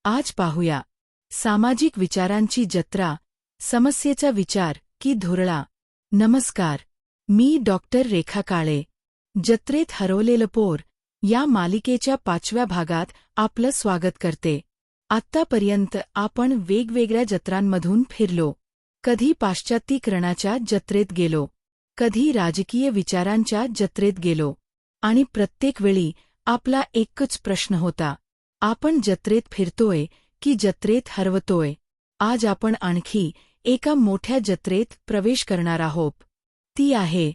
आज पाहूया सामाजिक विचारांची जत्रा, समस्येचा विचार की धुरळा. नमस्कार, मी डॉक्टर रेखा काळे. जत्रेत हरवलेलं पोर या मालिकेच्या 5व्या भागात आपलं स्वागत करते. आत्तापर्यंत आपण वेगवेगळ्या जत्रांमधून फिरलो. कधी पाश्चात्तीकरणाच्या जत्रेत गेलो, कधी राजकीय विचारांच्या जत्रेत गेलो, आणि प्रत्येक वेळी आपला एकच प्रश्न होता: आपण जत्रेत फिरतोय की जत्रेत हरवतोय? आज आपण आणखी एका मोठ्या जत्रेत प्रवेश करणार आहोत. ती आहे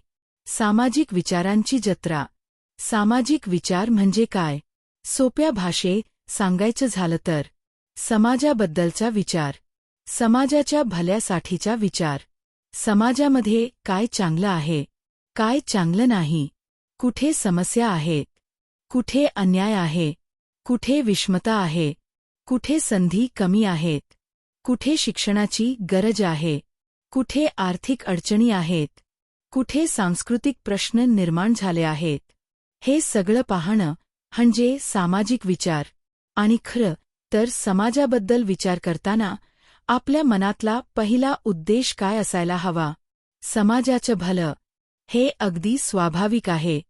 सामाजिक विचारांची जत्रा. सामाजिक विचार म्हणजे काय? सोप्या भाषेत सांगायचं झालं तर समाजाबद्दलचा विचार, समाजाच्या भल्यासाठीचा विचार. समाजामध्ये काय चांगलं आहे, काय चांगलं नाही, कुठे समस्या आहेत, कुठे अन्याय आहे, कुठे विषमता आहे, कुठे संधी कमी आहेत, कुठे शिक्षणाची गरज आहे, कुठे आर्थिक अडचणी आहेत, कुठे सांस्कृतिक प्रश्न निर्माण झाले आहेत. हे सगळं पाहणं म्हणजे सामाजिक विचार. आणि खरं तर समाजाबद्दल विचार करताना आपल्या मनातला पहिला उद्देश काय असायला हवा? समाजाचं भलं. हे अगदी स्वाभाविक आहे.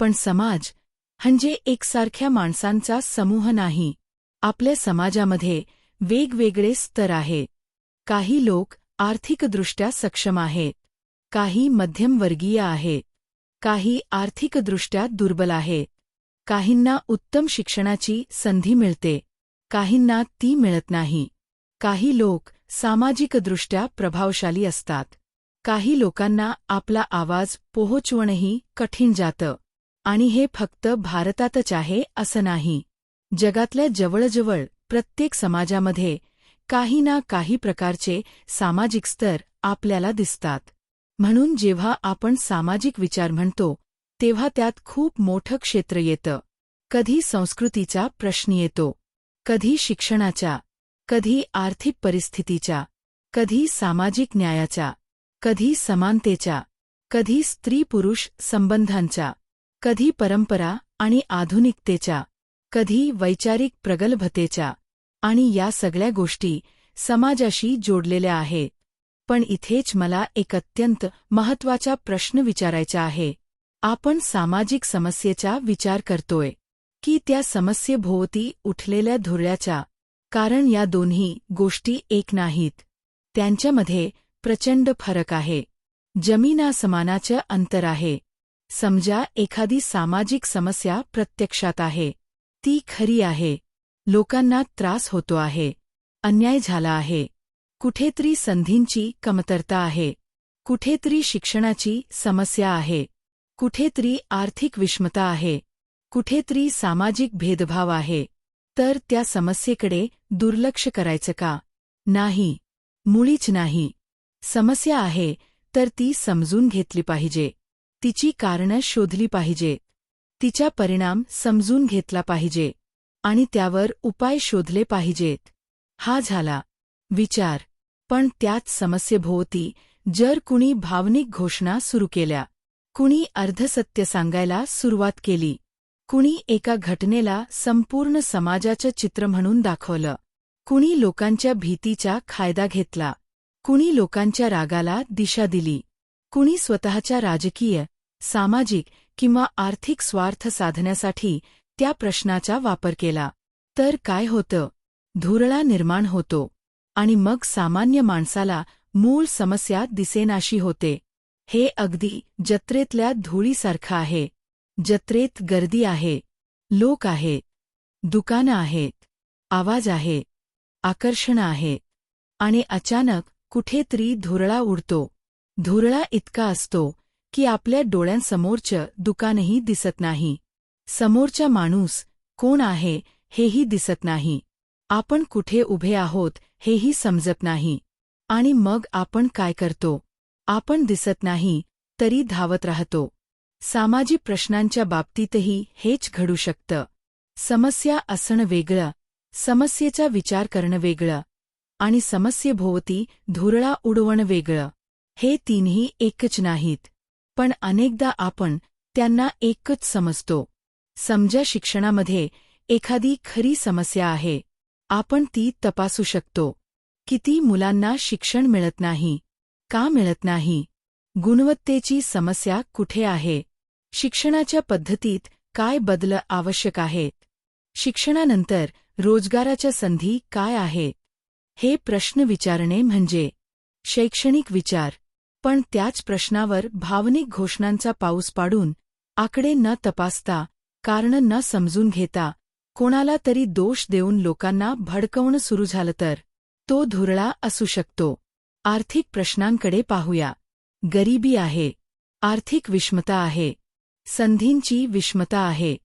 पण समाज म्हणजे एकसारख्या माणसांचा समूह नाही. आपल्या समाजामध्ये वेगवेगळे स्तर आहेत. काही लोक आर्थिकदृष्ट्या सक्षम आहेत, काही मध्यमवर्गीय आहेत, काही आर्थिकदृष्ट्या दुर्बल आहेत. काहींना उत्तम शिक्षणाची संधी मिळते, काहींना ती मिळत नाही. काही लोक सामाजिकदृष्ट्या प्रभावशाली असतात, काही लोकांना आपला आवाज पोहोचवणंही कठीण जातं. आणि हे फक्त भारतातच आहे असं नाही. जगातल्या जवळजवळ प्रत्येक समाजामध्ये काही ना काही प्रकारचे सामाजिक स्तर आपल्याला दिसतात. म्हणून जेव्हा आपण सामाजिक विचार म्हणतो तेव्हा त्यात खूप मोठं क्षेत्र येतं. कधी संस्कृतीचा प्रश्न येतो, कधी शिक्षणाचा, कधी आर्थिक परिस्थितीचा, कधी सामाजिक न्यायाचा, कधी समानतेचा, कधी स्त्री-पुरुष संबंधांचा, कधी परंपरा आणि आधुनिकतेचा, कधी वैचारिक प्रगल्भतेचा. आणि या सगळ्या गोष्टी समाजाशी जोडलेल्या आहेत. पण इथेच मला एक अत्यंत महत्त्वाचा प्रश्न विचारायचा आहे. आपण सामाजिक समस्येचा विचार करतोय की त्या समस्येभोवती उठलेल्या धुरळ्याचा? कारण या दोन्ही गोष्टी एक नाहीत. त्यांच्यामध्ये प्रचंड फरक आहे. जमीनासमानाचं अंतर आहे. समजा एखादी सामाजिक समस्या प्रत्यक्षात आहे. ती खरी आहे. लोकांना त्रास होतो आहे, अन्याय झाला आहे, कुठेतरी संधींची कमतरता आहे, कुठेतरी शिक्षणाची समस्या आहे, कुठेतरी आर्थिक विषमता आहे, कुठेतरी सामाजिक भेदभाव आहे. तर त्या समस्येकडे दुर्लक्ष करायचं का? नाही, मुळीच नाही. समस्या आहे तर ती समजून घेतली पाहिजे. तिची कारणं शोधली पाहिजेत. तिचा परिणाम समजून घेतला पाहिजे आणि त्यावर उपाय शोधले पाहिजेत. हा झाला विचार. पण त्याच समस्येभोवती जर कुणी भावनिक घोषणा सुरू केल्या, कुणी अर्धसत्य सांगायला सुरुवात केली, कुणी एका घटनेला संपूर्ण समाजाचं चित्र म्हणून दाखवलं, कुणी लोकांच्या भीतीचा फायदा घेतला, कुणी लोकांच्या रागाला दिशा दिली, कुणी स्वतःच्या राजकीय, सामाजिक किंवा आर्थिक स्वार्थ साधण्यासाठी त्या प्रश्नाचा वापर केला, तर काय होतं? धुरळा निर्माण होतो. आणि मग सामान्य माणसाला मूळ समस्या दिसेनाशी होते. हे अगदी जत्रेतल्या धुळीसारखं आहे. जत्रेत गर्दी आहे, लोक आहेत, दुकानं आहेत, आवाज आहे, आकर्षणं आहेत. आणि अचानक कुठेतरी धुरळा उडतो. धुरळा इतका असतो की आपल्या डोळ्यांसमोरचं दुकानही दिसत नाही. समोरचा माणूस कोण आहे हेही दिसत नाही. आपण कुठे उभे आहोत हेही समजत नाही. आणि मग आपण काय करतो? आपण दिसत नाही तरी धावत राहतो. सामाजिक प्रश्नांच्या बाबतीतही हेच घडू शकतं. समस्या असणं वेगळं, समस्येचा विचार करणं वेगळं, आणि समस्येभोवती धुरळा उडवणं वेगळं. हे तीनही एकच नाहीत. पण अनेकदा आपण त्यांना एकच समजतो. समजा शिक्षणामध्ये एखादी खरी समस्या आहे. आपण ती तपासू शकतो. किती मुलांना शिक्षण मिळत नाही? का मिळत नाही? गुणवत्तेची समस्या कुठे आहे? शिक्षणाच्या पद्धतीत काय बदल आवश्यक आहेत? शिक्षणानंतर रोजगाराच्या संधी काय आहेत? हे प्रश्न विचारणे म्हणजे शैक्षणिक विचार. पण त्याच प्रश्नावर भावनिक घोषणांचा पाऊस पाडून, आकडे न तपासता, कारणं न समजून घेता, कोणाला तरी दोष देऊन लोकांना भडकवणं सुरू झालं तर तो धुरळा असू शकतो. आर्थिक प्रश्नांकडे पाहूया. गरिबी आहे. आर्थिक विषमता आहे. संधींची विषमता आहे.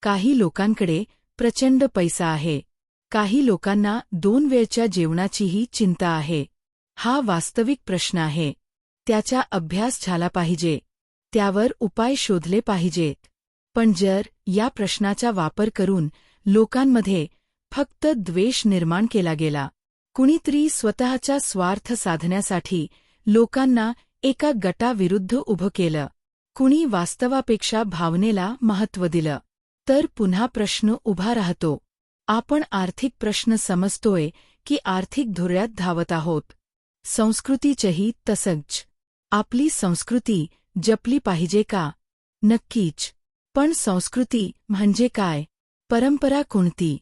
काही लोकांकडे प्रचंड पैसा आहे. काही लोकांना 2 वेळच्या जेवणाचीही चिंता आहे. हा वास्तविक प्रश्न आहे. त्याचा अभ्यास झाला पाहिजे. त्यावर उपाय शोधले पाहिजेत. पण जर या प्रश्नाचा वापर करून लोकांमध्ये फक्त द्वेष निर्माण केला गेला, कुणीतरी स्वतःचा स्वार्थ साधण्यासाठी लोकांना एका गटाविरुद्ध उभं केलं, कुणी वास्तवापेक्षा भावनेला महत्त्व दिलं, तर पुन्हा प्रश्न उभा राहतो, आपण आर्थिक प्रश्न समजतोय की आर्थिक धुरळ्यात धावत आहोत? संस्कृतीचंही तसंच. आपली संस्कृती जपली पाहिजे का? नक्कीच. पण संस्कृती म्हणजे काय? परंपरा कोणती?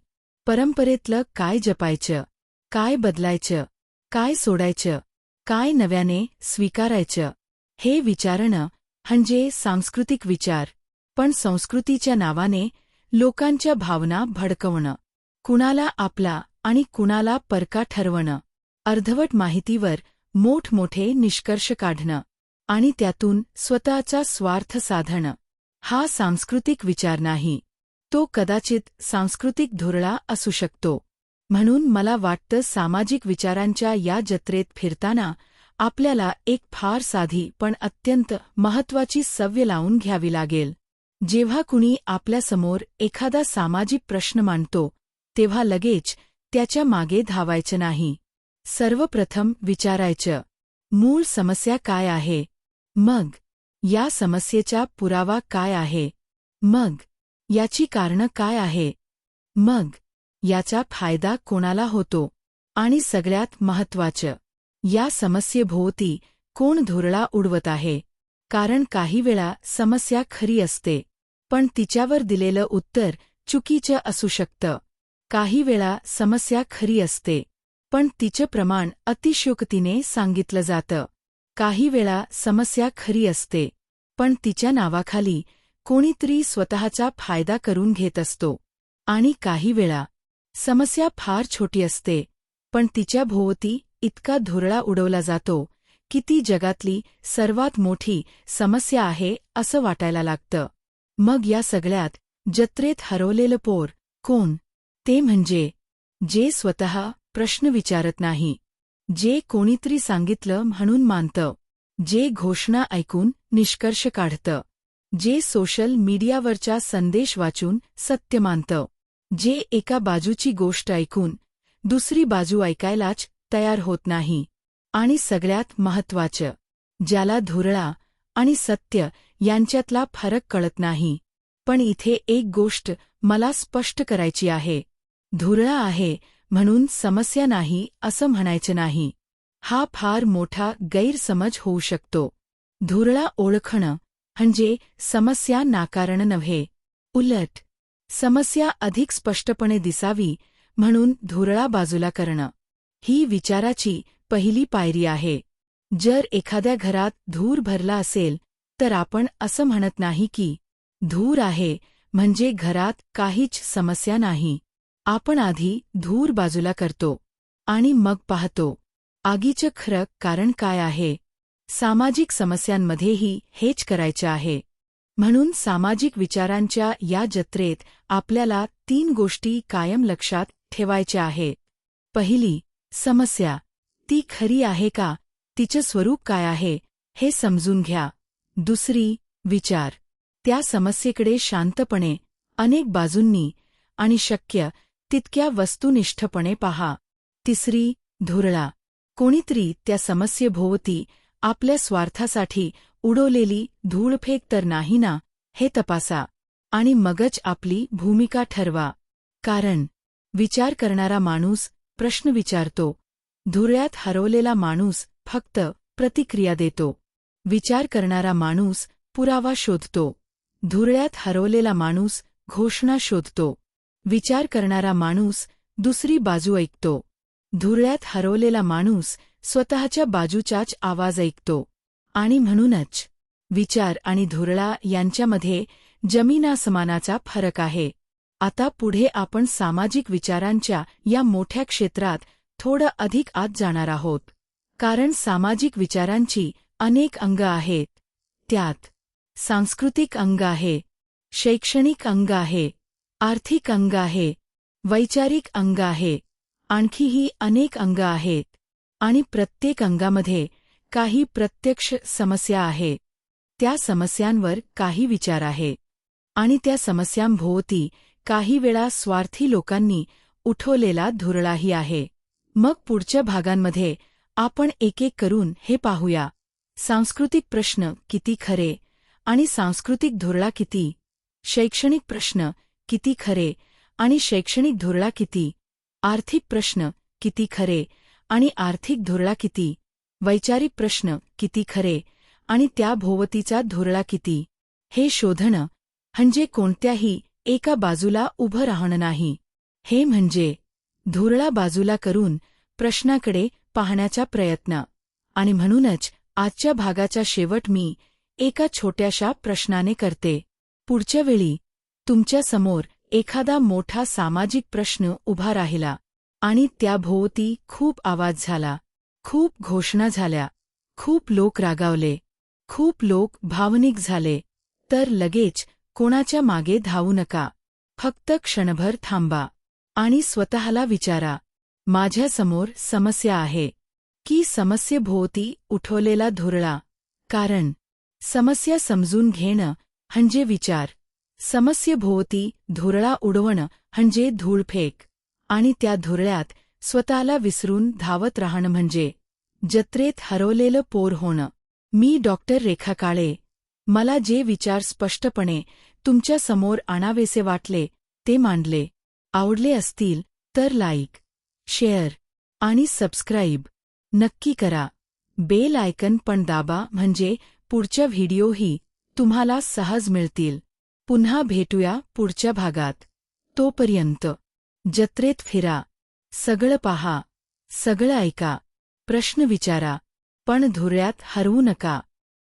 परंपरेतलं काय जपायचं? काय बदलायचं? काय सोडायचं? काय नव्याने स्वीकारायचं? हे विचारणं म्हणजे सांस्कृतिक विचार. पण संस्कृतीच्या नावाने लोकांच्या भावना भडकवणं, कुणाला आपला आणि कुणाला परका ठरवणं, अर्धवट माहितीवर मोठमोठे निष्कर्ष काढणं आणि त्यातून स्वतःचा स्वार्थ साधणं, हा सांस्कृतिक विचार नाही. तो कदाचित सांस्कृतिक धुरळा असू शकतो. म्हणून मला वाटतं सामाजिक विचारांच्या या जत्रेत फिरताना आपल्याला एक फार साधी पण अत्यंत महत्त्वाची सवय लावून घ्यावी लागेल. जेव्हा कुणी आपल्यासमोर एखादा सामाजिक प्रश्न मांडतो, तेव्हा लगेच त्याच्या मागे धावायचं नाही. सर्वप्रथम विचारायचं, मूळ समस्या काय आहे? मग या समस्येचा पुरावा काय आहे? मग याची कारणं काय आहे? मग याचा फायदा कोणाला होतो? आणि सगळ्यात महत्त्वाचं, या समस्येभोवती कोण धुरळा उडवत आहे? कारण काही वेळा समस्या खरी असते, पण तिच्यावर दिलेलं उत्तर चुकीचं असू शकतं. काही वेळा समस्या खरी असते, पण तिचं प्रमाण अतिशयोक्तीने सांगितलं जातं. काही वेळा समस्या खरी असते, पण तिच्या नावाखाली कोणीतरी स्वतःचा फायदा करून घेत असतो. आणि काही वेळा समस्या फार छोटी असते, पण तिच्या भोवती इतका धुरळा उडवला जातो की ती जगातली सर्वात मोठी समस्या आहे असं वाटायला लागतं. मग या सगळ्यात जत्रेत हरवलेलं पोर कोण? ते म्हणजे जे स्वतः प्रश्न विचारत नाही, जे कोणीतरी सांगितलं म्हणून मानतं, जे घोषणा ऐकून निष्कर्ष काढतं, जे सोशल मीडियावरचा संदेश वाचून सत्य मानतं, जे एका बाजूची गोष्ट ऐकून दुसरी बाजू ऐकायलाच तयार होत नाही. आणि सगळ्यात महत्त्वाचं, ज्याला धुरळा आणि सत्य यांच्यातला फरक कळत नाही. पण इथे एक गोष्ट मला स्पष्ट करायची आहे. धुरळा आहे म्हणून समस्या नाही असं म्हणायचं नाही. हा फार मोठा गैरसमज होऊ शकतो. धुरळा ओळखणं म्हणजे समस्या नाकारणं नव्हे. उलट, समस्या अधिक स्पष्टपणे दिसावी म्हणून धुरळा बाजूला करणं, ही विचाराची पहिली पायरी आहे. जर एखाद्या घरात धूर भरला असेल तर आपण असं म्हणत नाही की धूर आहे म्हणजे घरात काहीच समस्या नाही. आपण आधी धूर बाजूला करतो आणि मग पाहतो, आगीचं खरं कारण काय आहे. सामाजिक समस्यांमध्येही हेच करायचं आहे. म्हणून सामाजिक विचारांच्या या जत्रेत आपल्याला 3 गोष्टी कायम लक्षात ठेवायच्या आहेत. पहिली, समस्या. ती खरी आहे का? तिचं स्वरूप काय आहे हे समजून घ्या. दुसरी, विचार. त्या समस्येकडे शांतपणे, अनेक बाजूंनी आणि शक्य तितक्या वस्तुनिष्ठपणे पहा. तिसरी, धुरळा. कोणीतरी त्या समस्येभोवती आपल्या स्वार्थासाठी उडवलेली धूळफेक तर नाही ना, हे तपासा. आणि मगच आपली भूमिका ठरवा. कारण विचार करणारा माणूस प्रश्न विचारतो. धुळ्यात हरवलेला माणूस फक्त प्रतिक्रिया देतो. विचार करणारा माणूस पुरावा शोधतो. धुळ्यात हरवलेला माणूस घोषणा शोधतो. विचार करणारा माणूस दुसरी बाजू ऐकतो. धुळ्यात हरवलेला माणूस स्वतःच्या बाजूचाच आवाज ऐकतो. आणि म्हणूनच विचार आणि धुरळा यांच्यामध्ये जमीनासमानाचा फरक आहे. आता पुढे आपण सामाजिक विचारांच्या या मोठ्या क्षेत्रात थोडं अधिक आत जाणार आहोत. कारण सामाजिक विचारांची अनेक अंग आहेत. त्यात सांस्कृतिक अंग आहे, शैक्षणिक अंग आहे, आर्थिक अंग आहे, वैचारिक अंग आहे, आणखीही अनेक अंग आहेत. आणि प्रत्येक अंगामध्ये काही प्रत्यक्ष समस्या आहे. त्या समस्यांवर काही विचार आहे. आणि त्या समस्यांभोवती काही वेळा स्वार्थी लोकांनी उठवलेला धुरळाही आहे. मग पुढच्या भागांमध्ये आपण एक एक करून हे पाहूया. सांस्कृतिक प्रश्न किती खरे आणि सांस्कृतिक धुरळा किती. शैक्षणिक प्रश्न किती खरे आणि शैक्षणिक धुरळा किती. आर्थिक प्रश्न किती खरे आणि आर्थिक धुरळा किती. वैचारिक प्रश्न किती खरे आणि त्याभोवतीचा धुरळा किती. हे शोधणं म्हणजे कोणत्याही एका बाजूला उभं राहणं नाही. हे म्हणजे धुरळा बाजूला करून प्रश्नाकडे पाहण्याचा प्रयत्न. आणि म्हणूनच आजच्या भागाचा शेवट मी एका छोट्याशा प्रश्नाने करते. पुढच्या वेळी तुमच्यासमोर एखादा मोठा सामाजिक प्रश्न उभा राहिला आणि त्याभोवती खूप आवाज झाला, खूप घोषणा झाल्या, खूप लोक रागावले, खूप लोक भावनिक झाले, तर लगेच कोणाच्या मागे धावू नका. फक्त क्षणभर थांबा आणि स्वतःला विचारा, माझ्यासमोर समस्या आहे की समस्येभोवती उठवलेला धुरळा. कारण समस्या समजून घेणं म्हणजे विचार, समस्येभोवती धुरळा उडवणं म्हणजे धूळफेक, आणि त्या धुरळ्यात स्वतःला विसरून धावत राहणं म्हणजे जत्रेत हरवलेलं पोर होणं. मी डॉक्टर रेखा काळे. मला जे विचार स्पष्टपणे तुमच्या समोर आणावेसे वाटले ते मांडले. आवडले असतील तर लाईक, शेअर आणि सबस्क्राईब नक्की करा. बेल आयकन पण दाबा म्हणजे पुढच्या व्हिडिओही तुम्हाला सहज मिळतील. पुन्हा भेटूया पुढच्या भागात. तोपर्यंत जत्रेत फिरा, सगळं पहा, सगळं ऐका, प्रश्न विचारा, पण धुरळ्यात हरवू नका.